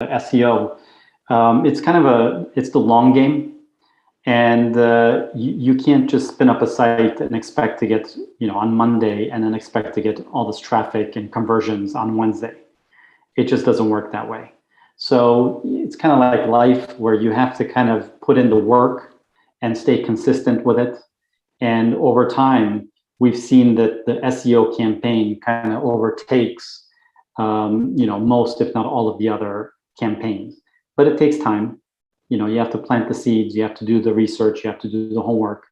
SEO. It's the long game, and you can't just spin up a site and expect to get, on Monday and then expect to get all this traffic and conversions on Wednesday. It just doesn't work that way. So it's kind of like life, where you have to kind of put in the work and stay consistent with it. And over time, we've seen that the SEO campaign kind of overtakes, most, if not all, of the other campaigns. But it takes time. You have to plant the seeds, you have to do the research, you have to do the homework.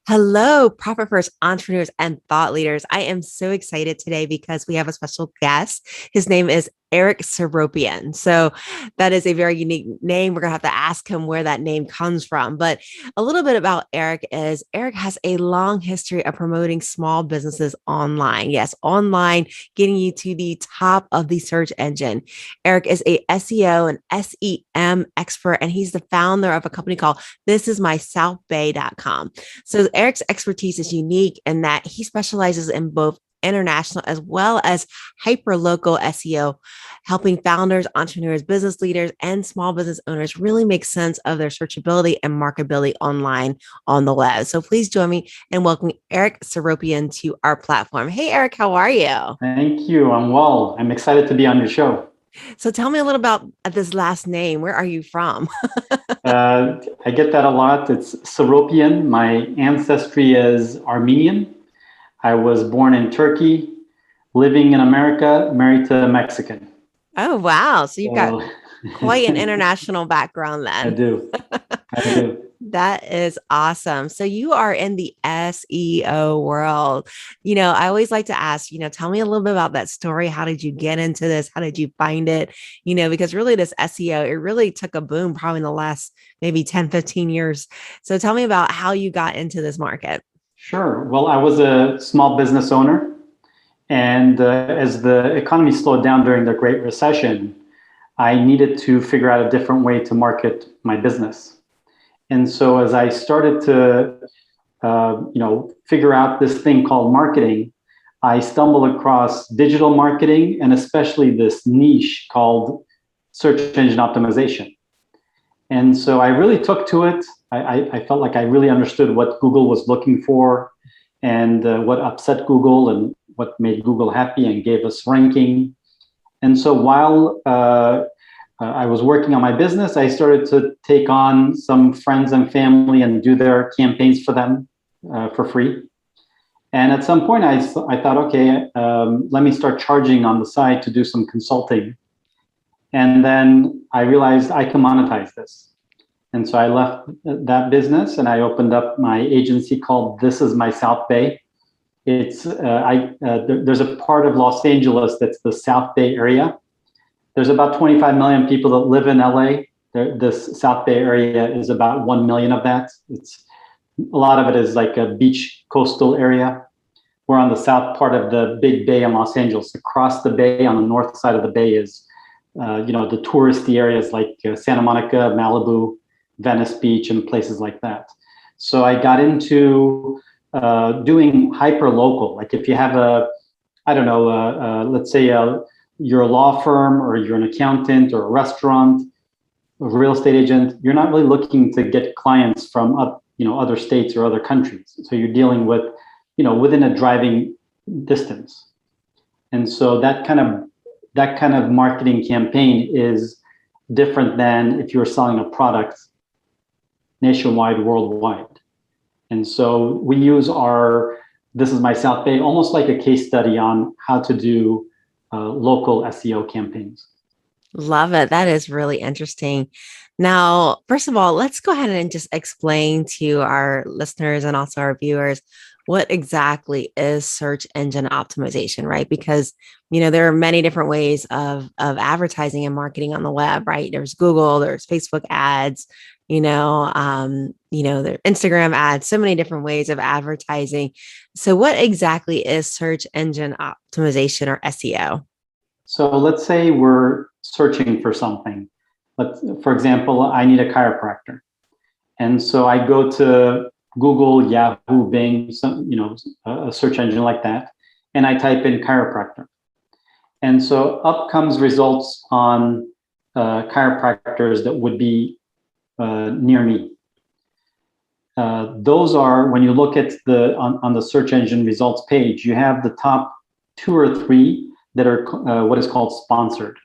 Hello, Profit First entrepreneurs and thought leaders. I am so excited today because we have a special guest. His name is Eric Seropian. So that is a very unique name. We're going to have to ask him where that name comes from. But a little bit about Eric is Eric has a long history of promoting small businesses online. Yes, online, getting you to the top of the search engine. Eric is a SEO and SEM expert, and he's the founder of a company called thisismysouthbay.com. So Eric's expertise is unique in that he specializes in both international as well as hyper-local SEO, helping founders, entrepreneurs, business leaders, and small business owners really make sense of their searchability and marketability online on the web. So please join me in welcoming Eric Seropian to our platform. Hey, Eric, how are you? Thank you. I'm well. I'm excited to be on your show. So tell me a little about this last name. Where are you from? I get that a lot. It's Seropian. My ancestry is Armenian. I was born in Turkey, living in America, married to a Mexican. Oh, wow. So you've got quite an international background then. I do. That is awesome. So you are in the SEO world. I always like to ask, tell me a little bit about that story. How did you get into this? How did you find it? Because really this SEO, it really took a boom probably in the last maybe 10, 15 years. So tell me about how you got into this market. Sure. Well, I was a small business owner. And as the economy slowed down during the Great Recession, I needed to figure out a different way to market my business. And so as I started to, figure out this thing called marketing, I stumbled across digital marketing and especially this niche called search engine optimization. And so I really took to it. I felt like I really understood what Google was looking for and what upset Google and what made Google happy and gave us ranking. And so while I was working on my business, I started to take on some friends and family and do their campaigns for them for free. And at some point I thought, okay, let me start charging on the side to do some consulting. And then I realized I can monetize this. And so I left that business and I opened up my agency called This Is My South Bay. It's there's a part of Los Angeles that's the South Bay area. There's about 25 million people that live in LA. This South Bay area is about 1 million of that. A lot of it is like a beach coastal area. We're on the south part of the big bay in Los Angeles. Across the bay on the north side of the bay is, the touristy areas like Santa Monica, Malibu, Venice Beach, and places like that. So I got into doing hyper local. Like if you have let's say you're a law firm or you're an accountant or a restaurant, a real estate agent, you're not really looking to get clients from other states or other countries. So you're dealing with, within a driving distance. And so that kind of marketing campaign is different than if you're selling a product nationwide, worldwide. And so we use This Is My South Bay, almost like a case study on how to do local SEO campaigns. Love it. That is really interesting. Now, first of all, let's go ahead and just explain to our listeners and also our viewers what exactly is search engine optimization, right? Because, there are many different ways of advertising and marketing on the web, right? There's Google, there's Facebook ads, there Instagram ads, so many different ways of advertising. So what exactly is search engine optimization or SEO? So let's say we're searching for something. For example, I need a chiropractor. And so I go to Google, Yahoo, Bing, a search engine like that, and I type in chiropractor. And so up comes results on chiropractors that would be near me. Those are, when you look at on the search engine results page, you have the top 2 or 3 that are what is called sponsored.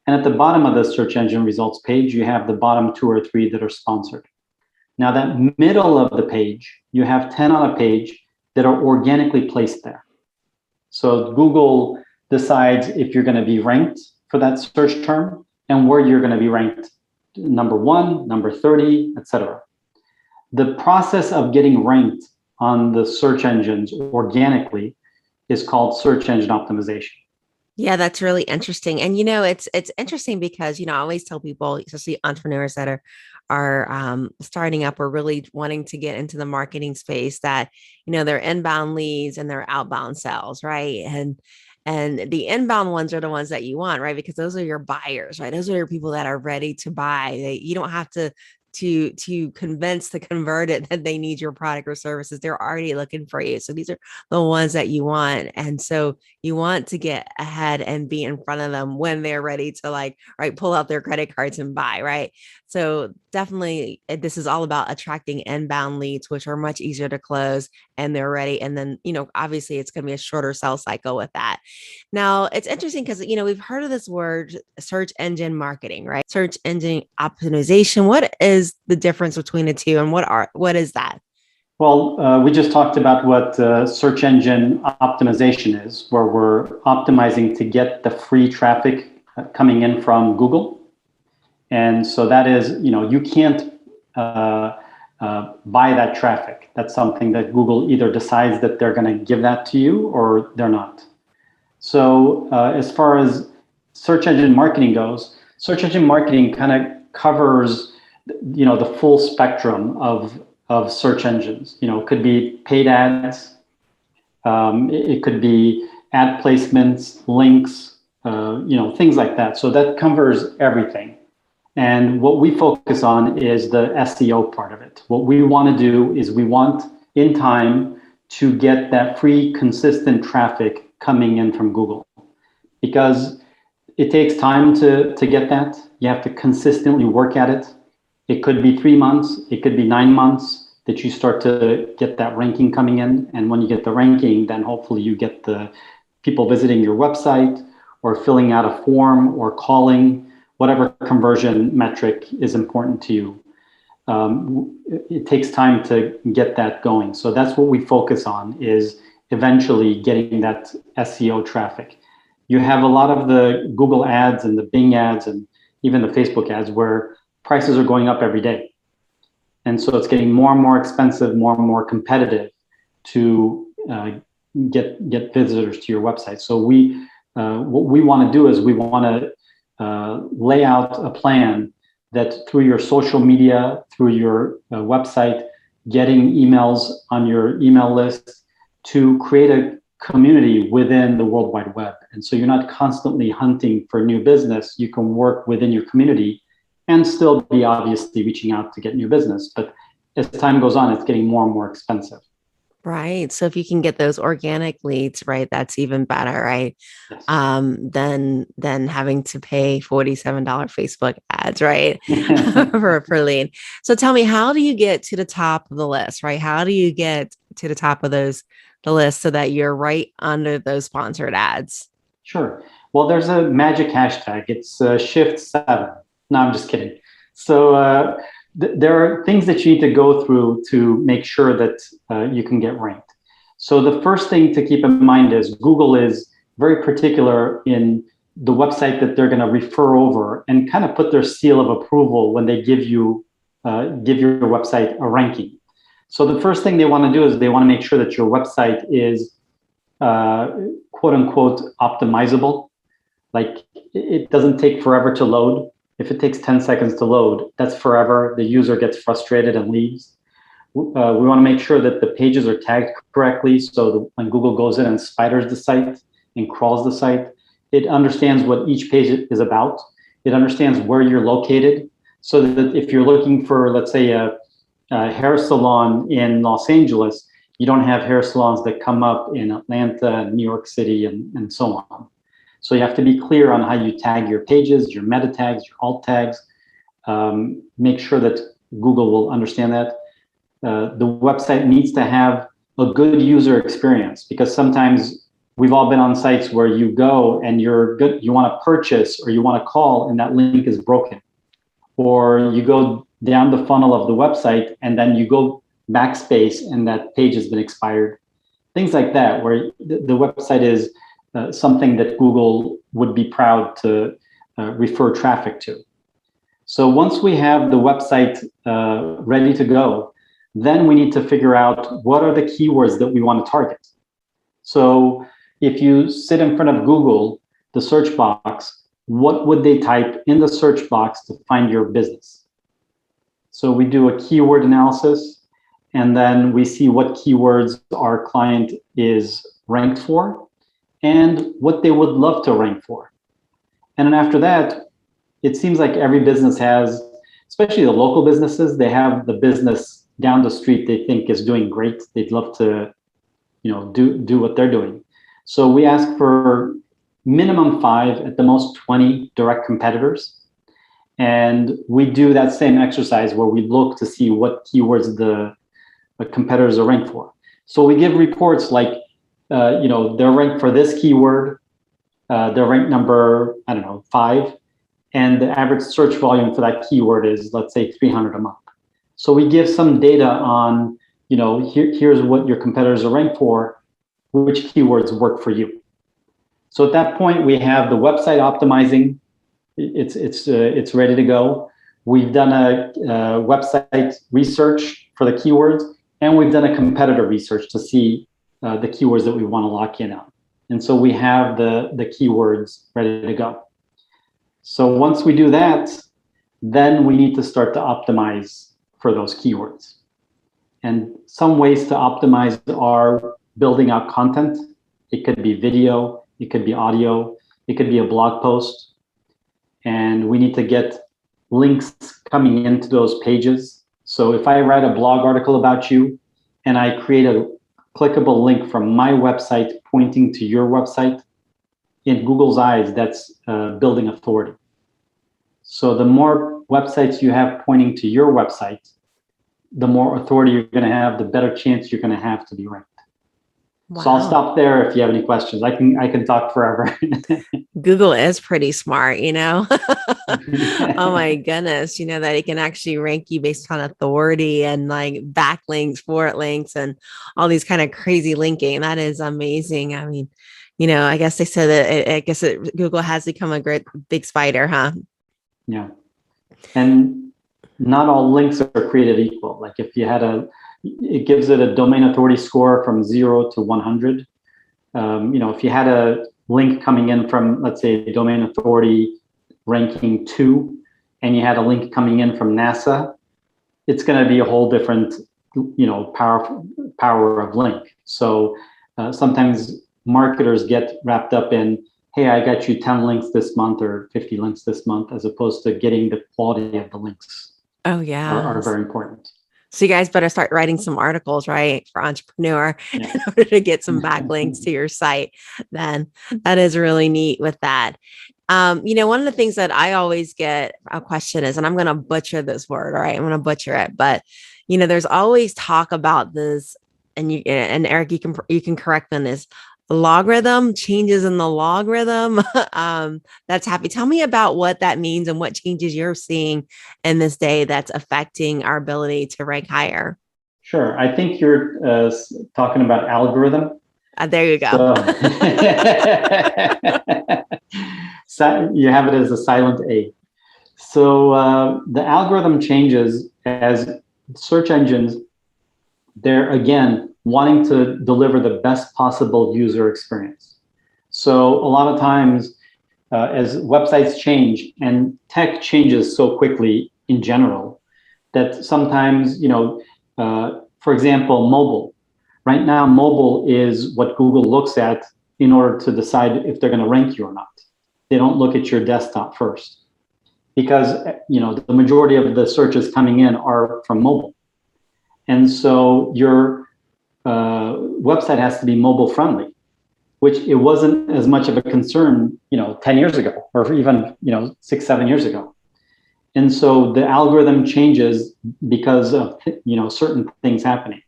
And at the bottom of the search engine results page, you have the bottom 2 or 3 that are sponsored. Now that middle of the page, you have 10 on a page that are organically placed there. So Google decides if you're going to be ranked for that search term and where you're going to be ranked, number 1, number 30, etc. The process of getting ranked on the search engines organically is called search engine optimization. Yeah, that's really interesting. And it's interesting because I always tell people, especially entrepreneurs that are starting up or really wanting to get into the marketing space, that they're inbound leads and they're outbound sales, right? And the inbound ones are the ones that you want, right? Because those are your buyers, right? Those are your people that are ready to buy. You don't have to convince the converted that they need your product or services. They're already looking for you. So these are the ones that you want. And so you want to get ahead and be in front of them when they're ready to pull out their credit cards and buy, right? So definitely this is all about attracting inbound leads, which are much easier to close and they're ready. And then, obviously it's going to be a shorter sales cycle with that. Now it's interesting because, we've heard of this word search engine marketing, right? Search engine optimization. What is the difference between the two and what is that? Well, we just talked about what search engine optimization is, where we're optimizing to get the free traffic coming in from Google. And so that is, you can't buy that traffic. That's something that Google either decides that they're going to give that to you or they're not. So as far as search engine marketing goes, search engine marketing kind of covers, the full spectrum of search engines. It could be paid ads, it could be ad placements, links, things like that. So that covers everything. And what we focus on is the SEO part of it. What we want to do is we want in time to get that free, consistent traffic coming in from Google, because it takes time to get that. You have to consistently work at it. It could be 3 months, it could be 9 months that you start to get that ranking coming in. And when you get the ranking, then hopefully you get the people visiting your website or filling out a form or calling, whatever conversion metric is important to you. It takes time to get that going. So that's what we focus on, is eventually getting that SEO traffic. You have a lot of the Google ads and the Bing ads and even the Facebook ads where prices are going up every day. And so it's getting more and more expensive, more and more competitive to get visitors to your website. So what we want to do is we want to lay out a plan that through your social media, through your website, getting emails on your email list, to create a community within the World Wide Web. And so you're not constantly hunting for new business. You can work within your community and still be obviously reaching out to get new business. But as time goes on, it's getting more and more expensive. Right. So if you can get those organic leads, right, that's even better, right? Yes. Than having to pay $47 Facebook ads, right? per lead. So tell me, how do you get to the top of the list, right? How do you get to the top of the list so that you're right under those sponsored ads? Sure. Well, there's a magic hashtag. It's Shift7. No, I'm just kidding. So there are things that you need to go through to make sure that you can get ranked. So the first thing to keep in mind is Google is very particular in the website that they're going to refer over and kind of put their seal of approval when they give your website a ranking. So the first thing they want to do is they want to make sure that your website is quote unquote optimizable. Like it doesn't take forever to load. If it takes 10 seconds to load, that's forever. The user gets frustrated and leaves. We want to make sure that the pages are tagged correctly, so that when Google goes in and spiders the site and crawls the site, it understands what each page is about. It understands where you're located, so that if you're looking for, let's say, a hair salon in Los Angeles, you don't have hair salons that come up in Atlanta, New York City, and so on. So you have to be clear on how you tag your pages, your meta tags, your alt tags. Make sure that Google will understand that. The website needs to have a good user experience, because sometimes we've all been on sites where you go and you want to purchase or you want to call and that link is broken. Or you go down the funnel of the website and then you go backspace and that page has been expired. Things like that, where the website is something that Google would be proud to refer traffic to. So once we have the website ready to go, then we need to figure out what are the keywords that we want to target. So if you sit in front of Google, the search box, what would they type in the search box to find your business? So we do a keyword analysis, and then we see what keywords our client is ranked for and what they would love to rank for. And then after that, it seems like every business has, especially the local businesses, they have the business down the street they think is doing great. They'd love to, do what they're doing. So we ask for minimum 5, at the most 20 direct competitors. And we do that same exercise where we look to see what keywords the competitors are ranked for. So we give reports like, they're ranked for this keyword, they're ranked number, 5, and the average search volume for that keyword is, let's say, 300 a month. So we give some data on, here's what your competitors are ranked for, which keywords work for you. So at that point, we have the website optimizing. It's ready to go. We've done a website research for the keywords, and we've done a competitor research to see the keywords that we want to lock in on. And so we have the keywords ready to go. So once we do that, then we need to start to optimize for those keywords. And some ways to optimize are building out content. It could be video, it could be audio, it could be a blog post. And we need to get links coming into those pages. So if I write a blog article about you and I create a clickable link from my website pointing to your website, in Google's eyes, that's building authority. So the more websites you have pointing to your website, the more authority you're going to have, the better chance you're going to have to be ranked. Wow. So I'll stop there if you have any questions. I can talk forever. Google is pretty smart, Oh my goodness, that it can actually rank you based on authority and like backlinks, forward links, and all these kind of crazy linking. That is amazing. I mean, I guess they said that Google has become a great big spider, huh? Yeah. And not all links are created equal. Like if you had it gives it a domain authority score from 0 to 100. If you had a link coming in from, let's say, domain authority ranking 2, and you had a link coming in from NASA, it's going to be a whole different, power of link. So sometimes marketers get wrapped up in, hey, I got you 10 links this month or 50 links this month, as opposed to getting the quality of the links. Oh, yeah. Are very important. So you guys better start writing some articles, right, for Entrepreneur in order to get some backlinks to your site. Then that is really neat with that. One of the things that I always get a question is, and I'm going to butcher this word, all right, I'm going to butcher it, but there's always talk about this, and Eric, you can correct me on this, logarithm, changes in the logarithm that's happy. Tell me about what that means and what changes you're seeing in this day that's affecting our ability to rank higher. Sure. I think you're talking about algorithm. There you go. So you have it as a silent A. So the algorithm changes as search engines, they're again wanting to deliver the best possible user experience. So a lot of times as websites change and tech changes so quickly in general, that sometimes, for example, mobile. Right now, mobile is what Google looks at in order to decide if they're going to rank you or not. They don't look at your desktop first, because the majority of the searches coming in are from mobile. And so your website has to be mobile friendly, which it wasn't as much of a concern, 10 years ago, or even, 6, 7 years ago. And so the algorithm changes because of, certain things happening.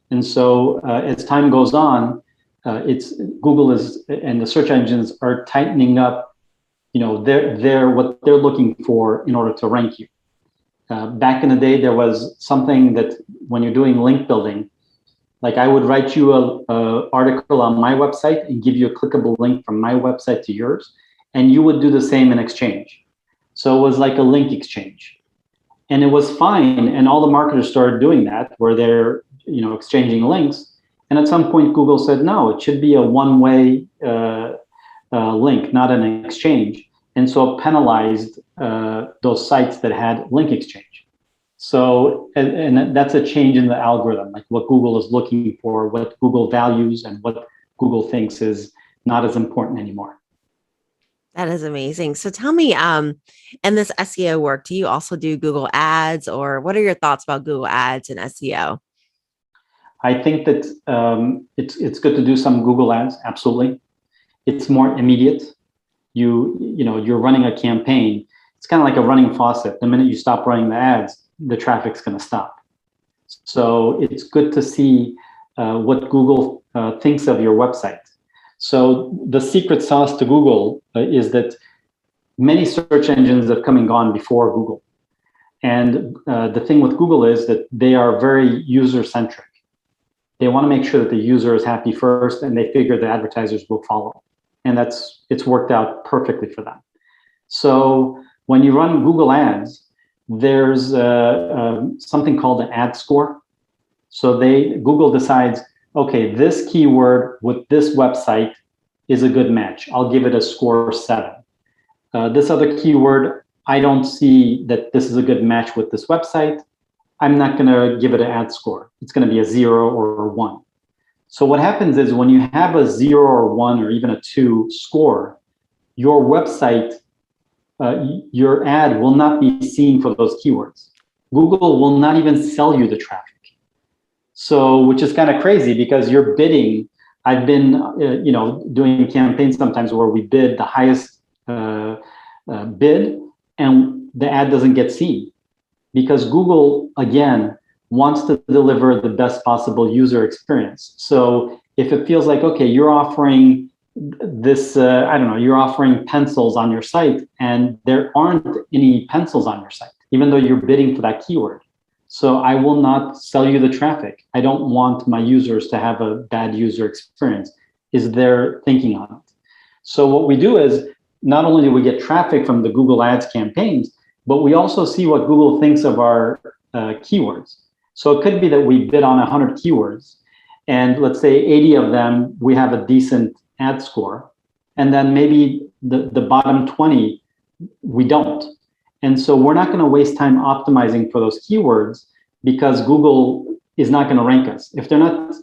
And so as time goes on, it's Google is and the search engines are tightening up, their what they're looking for in order to rank you. Back in the day, there was something that when you're doing link building, like I would write you a article on my website and give you a clickable link from my website to yours, and you would do the same in exchange. So it was like a link exchange, and it was fine. And all the marketers started doing that, where they're exchanging links. And at some point, Google said, no, it should be a one-way link, not an exchange. And so it penalized those sites that had link exchange. So, and that's a change in the algorithm, like what Google is looking for, what Google values, and what Google thinks is not as important anymore. That is amazing. So tell me, in this SEO work, do you also do Google Ads, or what are your thoughts about Google Ads and SEO? I think that it's good to do some Google Ads. Absolutely, it's more immediate. You're running a campaign. It's kind of like a running faucet. The minute you stop running the ads, the traffic's going to stop. So it's good to see what Google thinks of your website. So the secret sauce to Google is that many search engines have come and gone before Google. And the thing with Google is that they are very user-centric. They want to make sure that the user is happy first, and they figure the advertisers will follow. And it's worked out perfectly for them. So when you run Google Ads, there's something called an ad score. So Google decides, okay, this keyword with this website is a good match. I'll give it a score 7. This other keyword, I don't see that this is a good match with this website. I'm not going to give it an ad score. It's going to be a 0 or a 1. So what happens is when you have a 0 or 1 or even a 2 score, your website, your ad will not be seen for those keywords. Google will not even sell you the traffic. So, which is kind of crazy because you're bidding. I've been, doing campaigns sometimes where we bid the highest bid, and the ad doesn't get seen because Google, again, wants to deliver the best possible user experience. So if it feels like, okay, you're offering this, you're offering pencils on your site and there aren't any pencils on your site, even though you're bidding for that keyword. So I will not sell you the traffic. I don't want my users to have a bad user experience, is their thinking on it. So what we do is not only do we get traffic from the Google Ads campaigns, but we also see what Google thinks of our keywords. So it could be that we bid on 100 keywords, and let's say 80 of them, we have a decent ad score. And then maybe the bottom 20, we don't. And so we're not going to waste time optimizing for those keywords because Google is not going to rank us. If they're not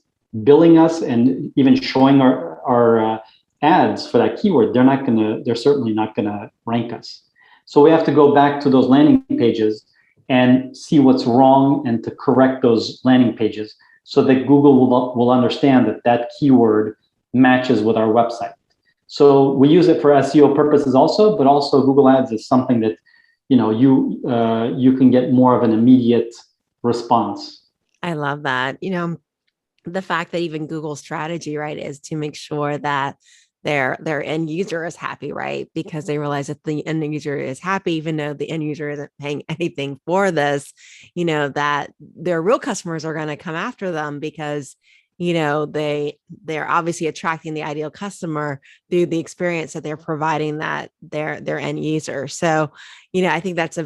billing us and even showing our ads for that keyword, they're certainly not going to rank us. So we have to go back to those landing pages and see what's wrong and to correct those landing pages so that Google will understand that that keyword matches with our website. So we use it for SEO purposes also, but also Google Ads is something that you can get more of an immediate response. I love that. The fact that even Google's strategy, right, is to make sure that their end user is happy, right? Because they realize that the end user is happy, even though the end user isn't paying anything for this, that their real customers are going to come after them because they're obviously attracting the ideal customer through the experience that they're providing that their end user. So, I think that's I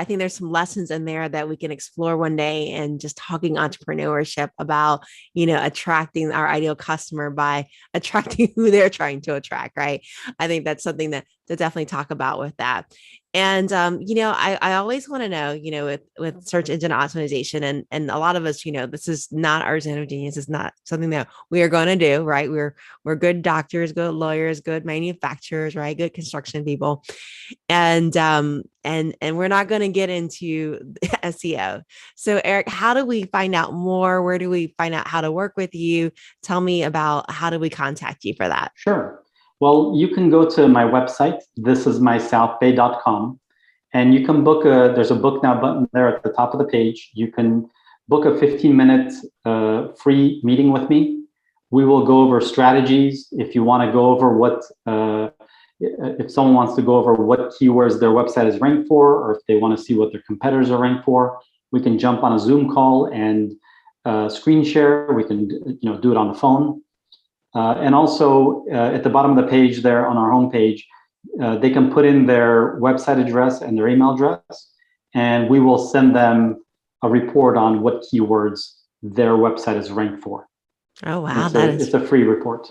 think there's some lessons in there that we can explore one day and just talking entrepreneurship about, attracting our ideal customer by attracting who they're trying to attract. Right. I think that's something to definitely talk about with that. And, I always want to know, with search engine optimization and a lot of us, this is not our zone of genius. It's not something that we are going to do, right? We're good doctors, good lawyers, good manufacturers, right? Good construction people. And, And we're not going to get into SEO. So Eric, how do we find out more? Where do we find out how to work with you? Tell me about how do we contact you for that? Sure. Well, you can go to my website, thisismysouthbay.com, and you can book there's a book now button there at the top of the page. You can book a 15-minute free meeting with me. We will go over strategies. If you want to go over if someone wants to go over what keywords their website is ranked for, or if they want to see what their competitors are ranked for, we can jump on a Zoom call and screen share. We can do it on the phone. And also at the bottom of the page there on our homepage, they can put in their website address and their email address, and we will send them a report on what keywords their website is ranked for. Oh, wow. It's a free report.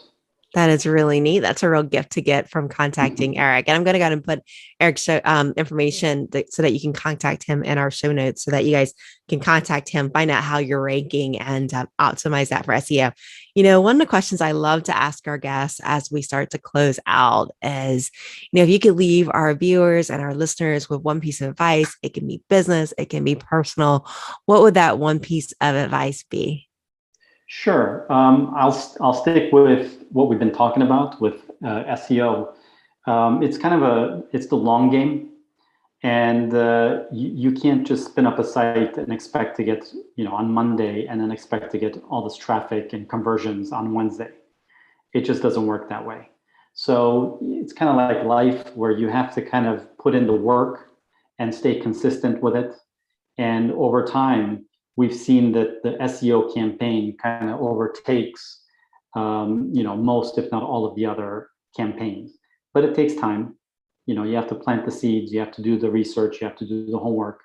That is really neat. That's a real gift to get from contacting Eric. And I'm going to go ahead and put Eric's information so that you can contact him in our show notes so that you guys can contact him, find out how you're ranking and optimize that for SEO. One of the questions I love to ask our guests as we start to close out is, if you could leave our viewers and our listeners with one piece of advice, it can be business, it can be personal. What would that one piece of advice be? Sure. I'll stick with what we've been talking about with SEO. It's the long game, and you can't just spin up a site and expect to get on Monday and then expect to get all this traffic and conversions on Wednesday. It just doesn't work that way. So it's kind of like life, where you have to kind of put in the work and stay consistent with it, and over time we've seen that the SEO campaign kind of overtakes, most, if not all, of the other campaigns. But it takes time. You have to plant the seeds, you have to do the research, you have to do the homework.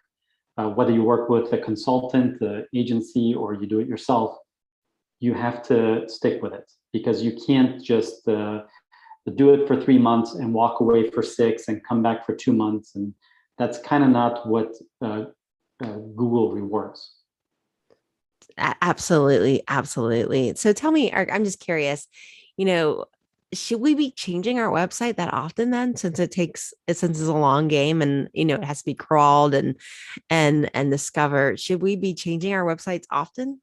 Whether you work with a consultant, the agency, or you do it yourself, you have to stick with it, because you can't just do it for 3 months and walk away for 6 and come back for 2 months. And that's kind of not what Google rewards. Absolutely. Absolutely. So tell me, Eric, I'm just curious, should we be changing our website that often then, since it's a long game and, it has to be crawled and discovered? Should we be changing our websites often?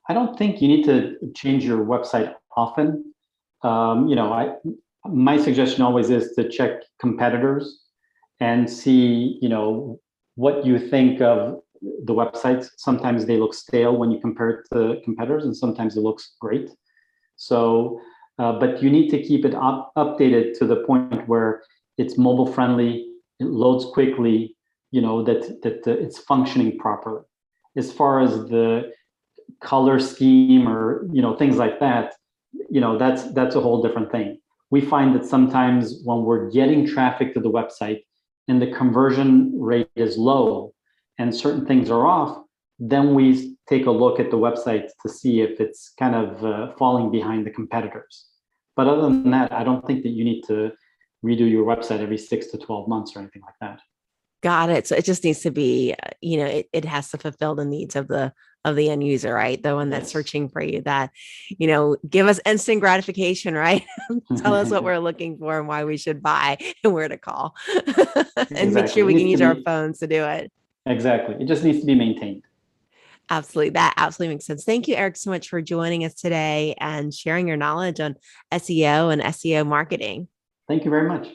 I don't think you need to change your website often. My suggestion always is to check competitors and see, what you think of the websites. Sometimes they look stale when you compare it to competitors, and sometimes it looks great. So, but you need to keep it updated to the point where it's mobile friendly, it loads quickly, that it's functioning properly. As far as the color scheme or things like that, that's a whole different thing. We find that sometimes when we're getting traffic to the website and the conversion rate is low, and certain things are off, then we take a look at the website to see if it's kind of falling behind the competitors. But other than that, I don't think that you need to redo your website every 6 to 12 months or anything like that. Got it. So it just needs to be, it has to fulfill the needs of the end user, right? The one that's searching for you, that, give us instant gratification, right? Tell us what we're looking for and why we should buy and where to call and make sure we can use our phones to do it. Exactly. It just needs to be maintained. Absolutely. That absolutely makes sense. Thank you, Eric, so much for joining us today and sharing your knowledge on SEO and SEO marketing. Thank you very much.